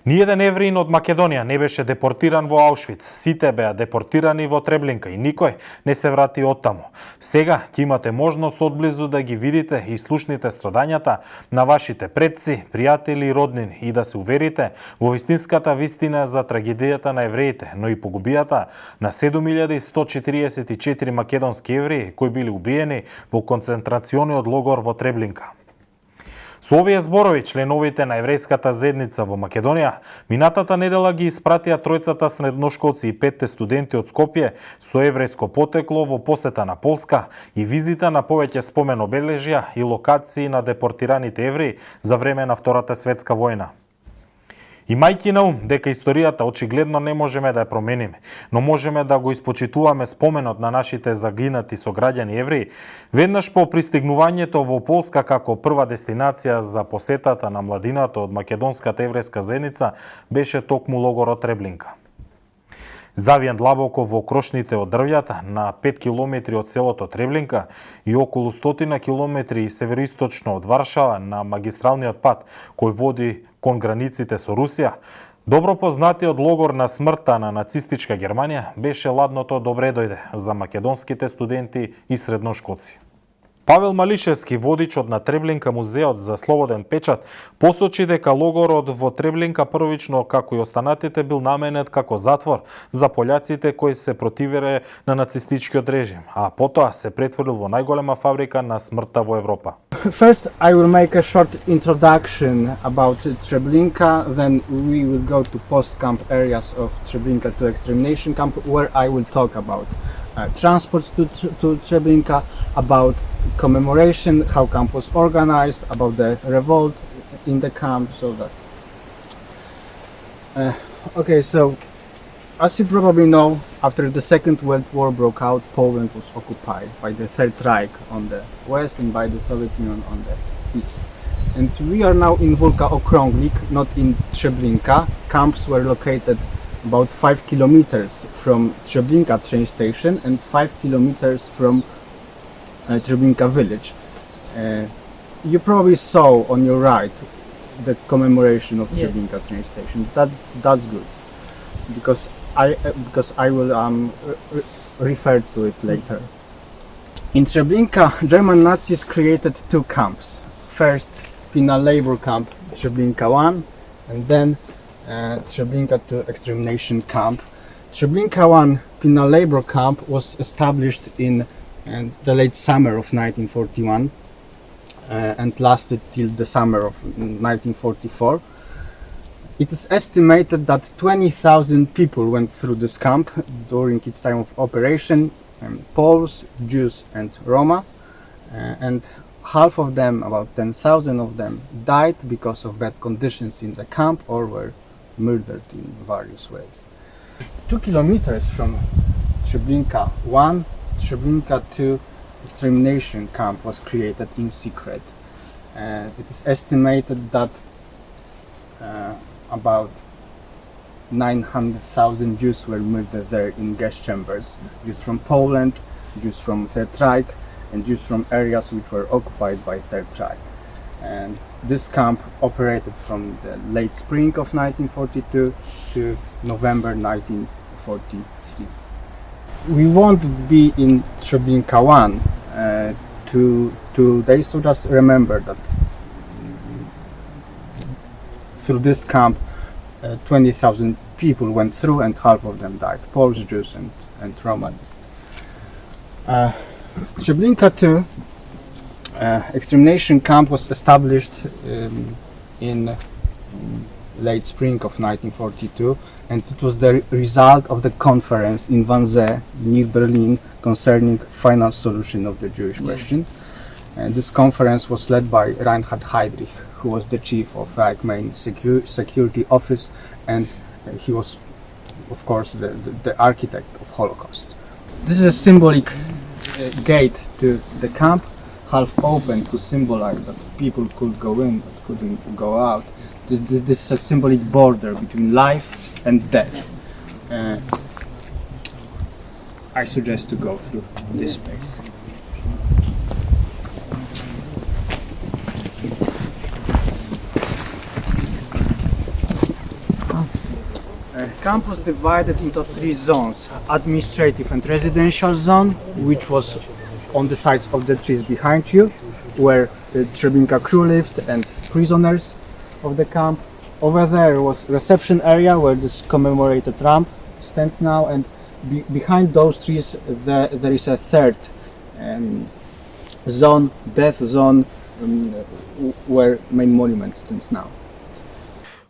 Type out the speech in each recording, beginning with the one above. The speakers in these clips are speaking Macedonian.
Ниеден евреин од Македонија не беше депортиран во Аушвиц. Сите беа депортирани во Треблинка и никој не се врати оттаму. Сега ќе имате можност одблизу да ги видите и слушните страдањата на вашите предци, пријатели и роднини и да се уверите во вистинската вистина за трагедијата на евреите, но и погубијата на 7144 македонски евреи кои били убиени во концентрациониот логор во Треблинка. Со овие зборови, членовите на еврејската заедница во Македонија минатата недела ги испратија тројцата средношколци и 5 студенти од Скопје со еврејско потекло во посета на Полска и визита на повеќе спомен обележја и локации на депортираните евреи за време на Втората светска војна. Имајќи на ум дека историјата очигледно не можеме да ја промениме, но можеме да го испочитуваме споменот на нашите загинати сограѓани евреи, веднаш по пристигнувањето во Полска како прва дестинација за посетата на младината од македонската еврејска заедница беше токму логорот Треблинка. Завиен длабоко во крошните од дрвјата на 5 километри од селото Треблинка и околу 100 километри североисточно од Варшава на магистралниот пат кој води кон границите со Русија, добро познатиот логор на смртта на нацистичка Германија беше ладното добре дојде за македонските студенти и средношколци. Павел Малишевски, водичот на Треблинка музеот за Слободен Печат, посочи дека логорот во Треблинка првично, како и останатите, бил наменет како затвор за пољаците кои се противеле на нацистичкиот режим, а потоа се претворил во најголема фабрика на смртта во Европа. First, I will make a short introduction about Treblinka, then we will go to post-camp areas of Treblinka to extermination camp, where I will talk about transport to Treblinka, about commemoration, how camp was organized, about the revolt in the camp, so that. Okay, so as you probably know, after the Second World War broke out, Poland was occupied by the Third Reich on the west and by the Soviet Union on the east. And we are now in Wólka Okrąglik, not in Treblinka. Camps were located about 5 kilometers from Treblinka train station and 5 kilometers from Treblinka village. You probably saw on your right the commemoration of Treblinka train station. That's good, because I will refer to it later. In Treblinka, German Nazis created 2 camps. First, penal labor camp Treblinka 1, and then Treblinka 2 extermination camp. Treblinka 1 penal labor camp was established in the late summer of 1941 and lasted till the summer of 1944. It is estimated that 20,000 people went through this camp during its time of operation, Poles, Jews and Roma, and half of them, about 10,000 of them, died because of bad conditions in the camp or were murdered in various ways. 2 kilometers from Treblinka 1, Treblinka 2 extermination camp was created in secret. It is estimated that about 900,000 Jews were murdered there in gas chambers. Jews from Poland, Jews from Third Reich, and Jews from areas which were occupied by Third Reich. And this camp operated from the late spring of 1942 to November 1943. We won't be in Treblinka 1 2 days, so just remember that through this camp 20,000 people went through and half of them died, Poles, Jews and Roma. Treblinka 2 extermination camp was established in late spring of 1942, and it was the result of the conference in Wannsee near Berlin concerning final solution of the Jewish question. And this conference was led by Reinhard Heydrich, who was the chief of Reich main security office, and he was, of course, the architect of Holocaust. This is a symbolic gate to the camp, half open to symbolize that people could go in but couldn't go out. This is a symbolic border between life and death. I suggest to go through this space. Camp was divided into three zones: administrative and residential zone, which was on the sides of the trees behind you, where the Treblinka crew lived and prisoners of the camp. Over there was reception area where this commemorated ramp stands now, and behind those trees there is a third zone, death zone, where main monument stands now.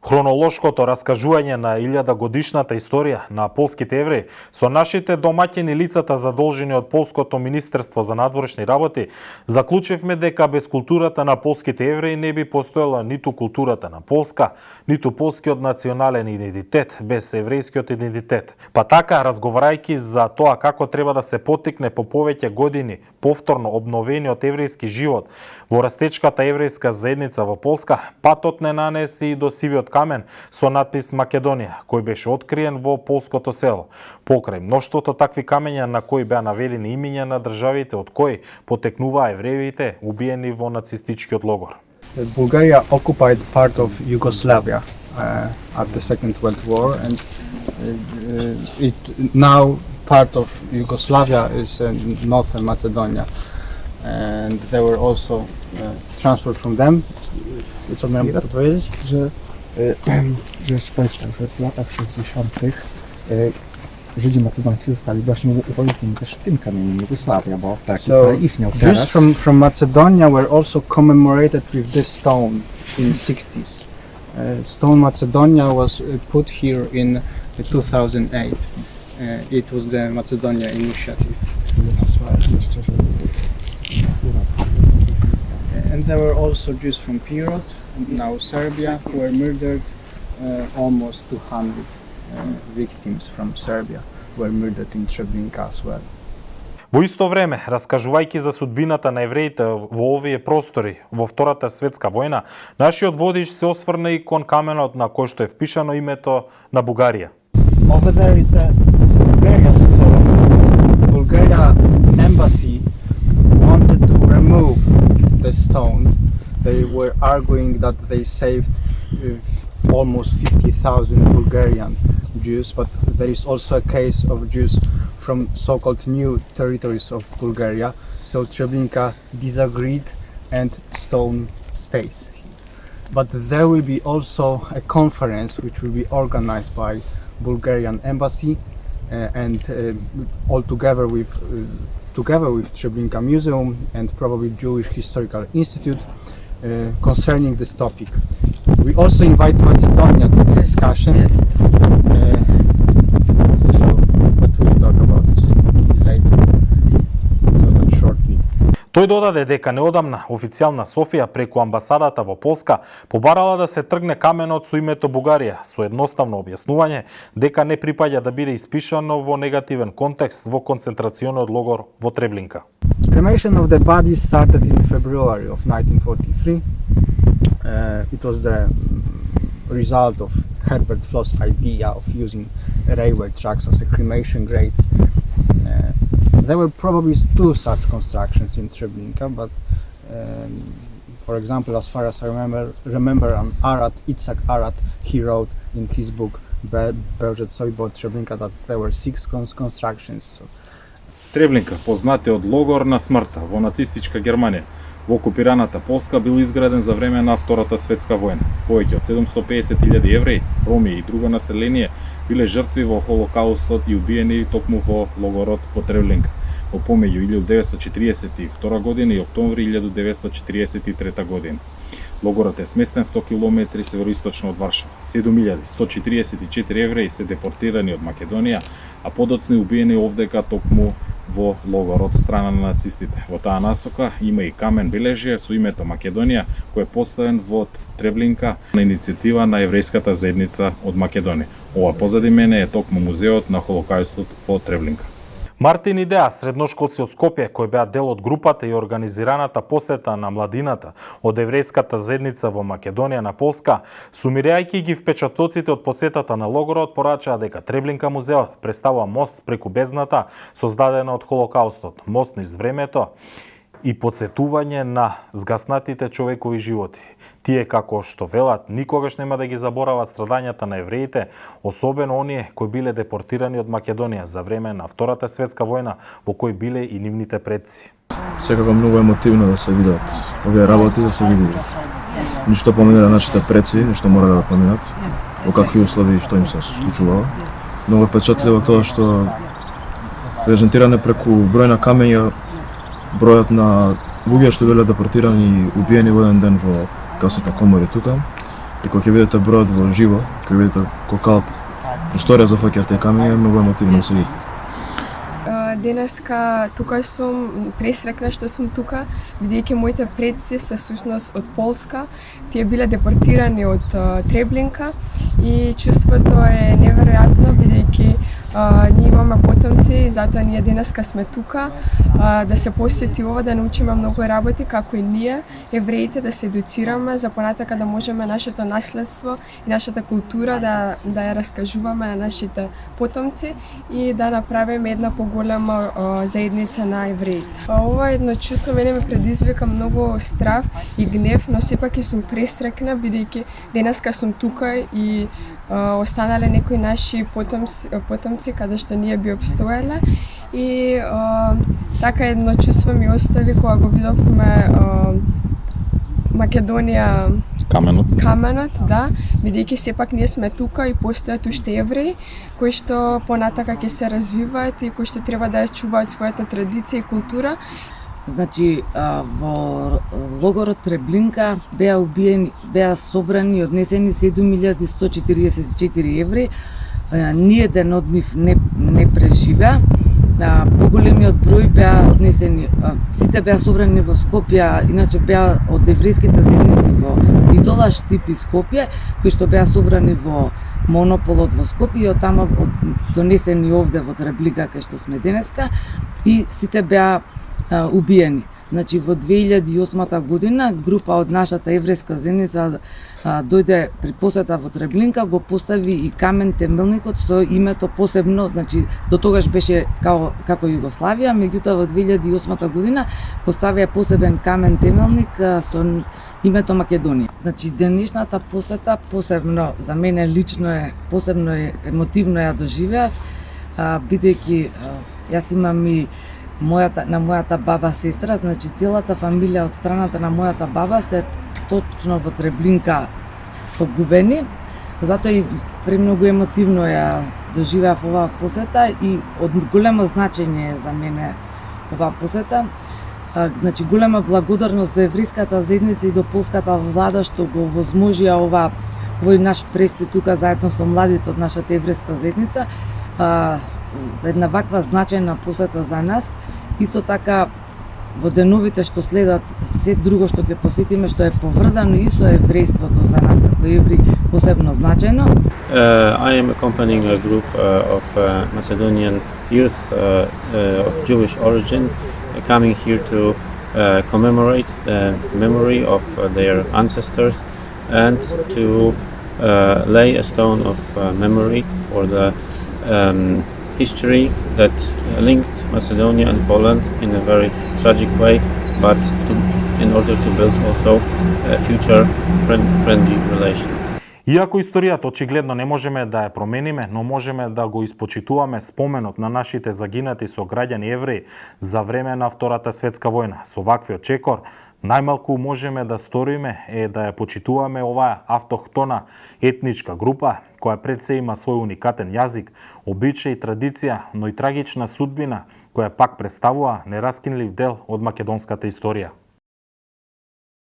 Хронолошкото раскажување на 1000-годишната историја на полските евреи со нашите домаќини лицата задолжени од Полското министерство за надворешни работи, заклучивме дека без културата на полските евреи не би постоела ниту културата на Полска, ниту полскиот национален идентитет без еврејскиот идентитет. Па така, разговарајќи за тоа како треба да се потикне по повеќе години повторно обновениот еврејски живот во растечката еврејска заедница во Полска, патот не нанесе и до сивиот камен со надпис Македонија, кој беше откриен во полското село. Покрај мноштвото такви камења на кои беа наведени имиња на државите од кои потекнуваа евреите убиени во нацистичкиот логор. Bulgaria occupied part of Yugoslavia at the Second World War, and now part of Yugoslavia is Northern Macedonia, and there were also transport from them. Co miałem to powiedzieć? Że jeszcze powiem tak, że w latach 60. Żydzi macedońscy zostali właśnie uwolnieni też tym kamieniem Jugosławia, bo taki So istniał Jews teraz. from Macedonia were also commemorated with this stone in 60s. Stone Macedonia was put here in 2008. It was the Macedonia initiative. And there were also Jews from Pirot, now Serbia, who were murdered. Almost 200 victims from Serbia were murdered in Treblinka as well. Во исто време, раскажувајќи за судбината на евреите во овие простори во Втората светска војна, нашиот водич се осврна и кон каменот на кој што е впишано името на Бугарија. Over there is a Bulgarian stone. Bulgaria embassy wanted to remove the stone. They were arguing that they saved almost 50,000 Bulgarian Jews, but there is also a case of Jews from so-called new territories of Bulgaria. So Treblinka disagreed and stone stays. But there will be also a conference which will be organized by Bulgarian embassy and all together with Treblinka Museum and probably Jewish Historical Institute concerning this topic. We also invite Macedonia to the discussion. But we'll talk about this later. So that shortly. Тој додаде дека неодамна официјална Софија преку амбасадата во Полска побарала да се тргне каменот со името Бугарија со едноставно објаснување дека не припаѓа да биде испишано во негативен контекст во концентрацијниот логор во Треблинка. Cremation of the bodies started in February of 1943. It was the result of Herbert Floss's idea of using railway tracks as a cremation grates. There were probably two such constructions in Treblinka, but for example, as far as I remember Itzhak Arad, he wrote in his book Pečat Sobibor Treblinka that there were 6 constructions. So. Треблинка, познатиот логор на смртта во нацистичка Германија, во окупираната Полска бил изграден за време на Втората светска војна. Повеќе од 750.000 евреи, роми и друго население биле жртви во Холокаустот и убиени токму во логорот во Треблинка во помеѓу 1942 година и октомври 1943 година. Логорот е сместен 100 км североисточно од Варшава. 7144 евреи се депортирани од Македонија, а подоцни убиени овдека токму во логорот страна на нацистите. Во таа насока има и камен бележје со името Македонија, кој е поставен во Треблинка на иницијатива на еврејската заедница од Македонија. Ова позади мене е токму музеот на Холокаустот во Треблинка. Мартин и Деа, средношколци од Скопје, кои беа дел од групата и организираната посета на младината од еврејската заедница во Македонија на Полска, сумирајќи ги впечатоците од посетата на логорот, порачаа дека Треблинка музеот представува мост преку бездната, создадена од Холокаустот, мост низ времето и подсетување на згаснатите човекови животи. Тие, како што велат, никогаш нема да ги заборават страдањата на евреите, особено оние кои биле депортирани од Македонија за време на Втората светска војна, во кој биле и нивните предци. Секако многу емотивно да се видат овие работи, да се види ништо помине на нашите предци, ништо мора да поминат, во какви услови што им се случувало. Многу впечатливо тоа што презентиране преку број на камења, бројот на луѓе што биле депортирани и убиени во еден ден во касата комори тука. И кога ќе видите бројот во живо, кога видите колка просторија зафаќа тие камења, многу емотивно се види. Денеска тука сум пресрекна што сум тука, бидејќи моите предци се всушност од Полска. Тие биле депортирани од Треблинка и чувството е неверојатно, бидејќи ние имаме потомци и затоа ние денеска сме тука да се посети ова, да научиме многу работи како и ние, евреите, да се едуцираме за понатака да можеме нашето наследство и нашата култура да ја раскажуваме на нашите потомци и да направиме една поголема заедница на евреите. Ова едно чувство мене ме предизвика многу страв и гнев, но сепак и сум пресрекна бидејќи денеска сум тука и останале некои наши потомци каде што ние би обстоеле и така едно чувство ми остави кога го видовме Македонија каменот, да, бидејќи сепак ние сме тука и постојат уште евреи кои што понатака ќе се развиваат и кои што треба да ја чуваат својата традиција и култура. Значи, во логорот Треблинка беа собрани и однесени 7144 евреи. Ниеден од нив не преживеа. Поголемиот број беа однесени, сите беа собрани во Скопје, иначе беа од еврејските заедници во Битола, Штип и Скопје, кои што беа собрани во монополот во Скопје и од тама донесени овде во Треблинка кај што сме денеска и сите беа убиени. Значи во 2008 година група од нашата еврејска заедница дојде при посета во Треблинка, го постави и камен темелникот со името посебно, значи до тогаш беше како Југославија, меѓутоа во 2008 година поставија посебен камен темелник со името Македонија. Значи денешната посета посебно за мене лично е посебно емотивно ја доживеав, бидејќи јас имам и мојата баба сестра, значи целата фамилија од страната на мојата баба се точно во Треблинка погубени. Затоа и премногу емотивно ја доживеав оваа посета и од големо значење за мене оваа посета. Значи голема благодарност до еврејската заедница и до полската влада што го возможија овој наш престој тука заедно со младите од нашата еврејска заедница. За една ваква значајна посета за нас. Исто така во деновите што следат се друго што ќе посетиме што е поврзано и со еврејството за нас како евреи посебно значајно. I am accompanying a group of Macedonian youth of Jewish origin coming here to commemorate the memory of their ancestors and to lay a stone of memory for the history that linked Macedonia and Poland in a very tragic way, but in order to build also future friendly relations. Иако историјата очигледно не можеме да ја промениме, но можеме да го испочитуваме споменот на нашите загинати сограѓани евреи за време на Втората светска војна. Со ваквиот чекор, најмалку можеме да сториме е да ја почитуваме оваа автохтона етничка група, која пред се има свој уникатен јазик, обичај и традиција, но и трагична судбина, која пак представува нераскинлив дел од македонската историја.